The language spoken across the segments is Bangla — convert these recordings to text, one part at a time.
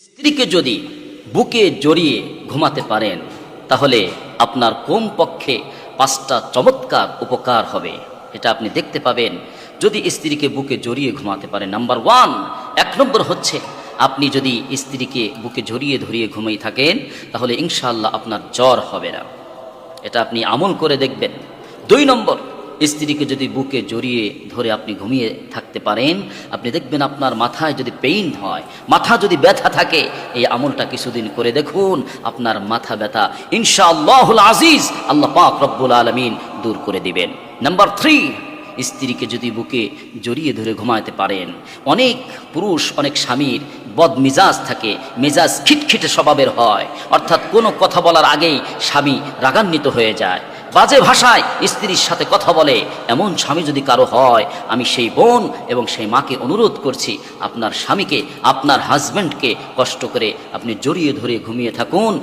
স্ত্রীকে যদি বুকে জড়িয়ে ঘুমাতে পারেন তাহলে আপনার কমপক্ষে 5টা চমৎকার উপকার হবে। এটা আপনি দেখতে পাবেন যদি স্ত্রীকে বুকে জড়িয়ে ঘুমাতে পারেন। নাম্বার 1, 1 নম্বর হচ্ছে আপনি যদি স্ত্রীকে বুকে জড়িয়ে ধরিয়ে ঘুমিয়ে থাকেন তাহলে ইনশাআল্লাহ আপনার জ্বর হবে না। এটা আপনি আমল করে দেখবেন। 2 নম্বর, স্ত্রীকে যদি বুকে জড়িয়ে ধরে আপনি ঘুমিয়ে থাকতে পারেন, আপনি দেখবেন আপনার মাথায় যদি পেইন হয়, মাথা যদি ব্যথা থাকে, এই আমলটা কিছুদিন করে দেখুন, আপনার মাথা ব্যথা ইনশাআল্লাহুল আজিজ আল্লাহ পাক রব্বুল আলামিন দূর করে দিবেন। নাম্বার 3, স্ত্রীকে যদি বুকে জড়িয়ে ধরে ঘুমাতে পারেন, অনেক পুরুষ অনেক স্বামীর বদ মিজাজ থাকে, মেজাজ খিটখিটে স্বভাবের হয়, অর্থাৎ কোনো কথা বলার আগেই স্বামী রাগান্বিত হয়ে যায়, বাজে ভাষায় স্ত্রীর সাথে কথা বলে। এমন স্বামী যদি কারো হয়, আমি সেই বোন এবং সেই মাকে অনুরোধ করছি, আপনার স্বামীকে, আপনার হাজব্যান্ডকে কষ্ট করে আপনি জড়িয়ে ধরে ঘুমিয়ে থাকুন।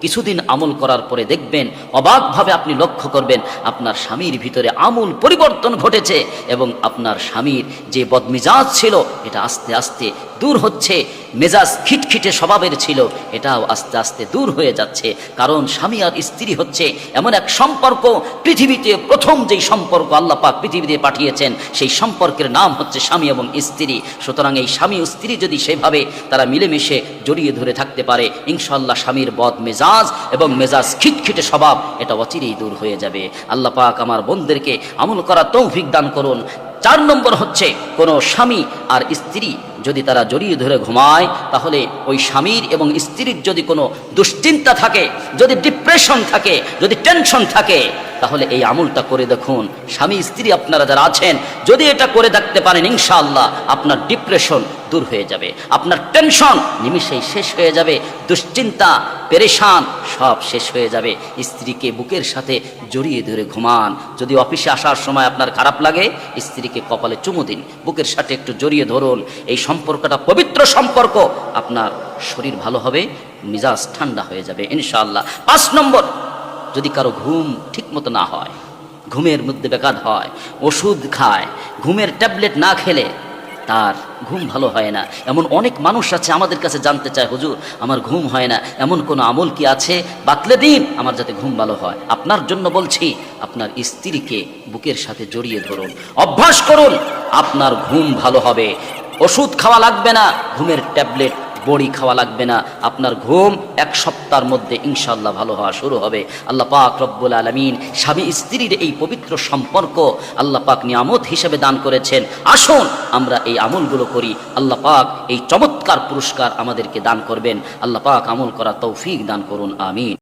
কিছুদিন আমল করার পরে দেখবেন, অবাকভাবে আপনি লক্ষ্য করবেন আপনার স্বামীর ভিতরে আমূল পরিবর্তন ঘটেছে এবং আপনার স্বামীর যে বদমিজাজ ছিল এটা আস্তে আস্তে দূর হচ্ছে। মেজাজ খিটখিটে স্বভাবের ছিল, এটাও আস্তে আস্তে দূর হয়ে যাচ্ছে। কারণ স্বামী আর স্ত্রী হচ্ছে এমন এক সম্পর্ক, পৃথিবীতে প্রথম যেই সম্পর্ক আল্লাহ পাক পৃথিবীতে পাঠিয়েছেন, সেই সম্পর্কের নাম হচ্ছে স্বামী এবং স্ত্রী। সুতরাং এই স্বামী ও স্ত্রী যদি সেভাবে তারা মিলেমিশে জড়িয়ে ধরে থাকতে পারে, ইনশাআল্লাহ স্বামীর বদ মেজাজ এবং মেজাজ খিটখিটে স্বভাব এটা অচিরেই দূর হয়ে যাবে। আল্লাহ পাক আমার বোনদেরকে আমল করার তৌফিক দান করুন। 4 নম্বর হচ্ছে, কোনো স্বামী আর স্ত্রী যদি তারা জড়িয়ে ধরে ঘুমায়, তাহলে ওই স্বামীর এবং স্ত্রীর যদি কোনো দুশ্চিন্তা থাকে, যদি ডিপ্রেশন থাকে, যদি টেনশন থাকে, তাহলে এই আমলটা করে দেখুন। স্বামী স্ত্রী আপনারা যারা আছেন, যদি এটা করে দেখতে পারেন, ইনশাআল্লাহ আপনার ডিপ্রেশন দূর হয়ে যাবে, আপনার টেনশন নিমিষেই শেষ হয়ে যাবে, দুশ্চিন্তা পেরেশান সব শেষ হয়ে যাবে। স্ত্রীকে বুকের সাথে জড়িয়ে ধরে ঘুমান। যদি অফিসে আসার সময় আপনার খারাপ লাগে, স্ত্রীকে কপালে চুমু দিন, বুকের সাথে একটু জড়িয়ে ধরুন। এই সম্পর্কটা পবিত্র সম্পর্ক, আপনার শরীর ভালো হবে, মিজাজ ঠান্ডা হয়ে যাবে ইনশাআল্লাহ। 5 নম্বর, যদি কারো ঘুম ঠিক মতো না হয়, ঘুমের মধ্যে ব্যাঘাত হয়, ওষুধ খায়, ঘুমের ট্যাবলেট না খেলে তার ঘুম ভালো হয় না, এমন অনেক মানুষ আছে আমাদের কাছে জানতে চায়, হুজুর আমার ঘুম হয় না, এমন কোনো আমল কি আছে বাতলে দিন আমার যাতে ঘুম ভালো হয়। আপনার জন্য বলছি, আপনার স্ত্রীকে বুকের সাথে জড়িয়ে ধরুন, অভ্যাস করুন, আপনার ঘুম ভালো হবে। ওষুধ খাওয়া লাগবে না, ঘুমের ট্যাবলেট বড়ি খাওয়া লাগবে না, আপনার ঘুম 1 সপ্তাহের মধ্যে ইনশাআল্লাহ ভালো হওয়া শুরু হবে। আল্লাহ পাক রব্বুল আলামিন স্বামী স্ত্রীর এই পবিত্র সম্পর্ক আল্লাহ পাক নিয়ামত হিসেবে দান করেছেন। আসুন আমরা এই আমলগুলো করি, আল্লাহ পাক এই চমৎকার পুরস্কার আমাদেরকে দান করবেন। আল্লাহ পাক আমল করা তৌফিক দান করুন, আমিন।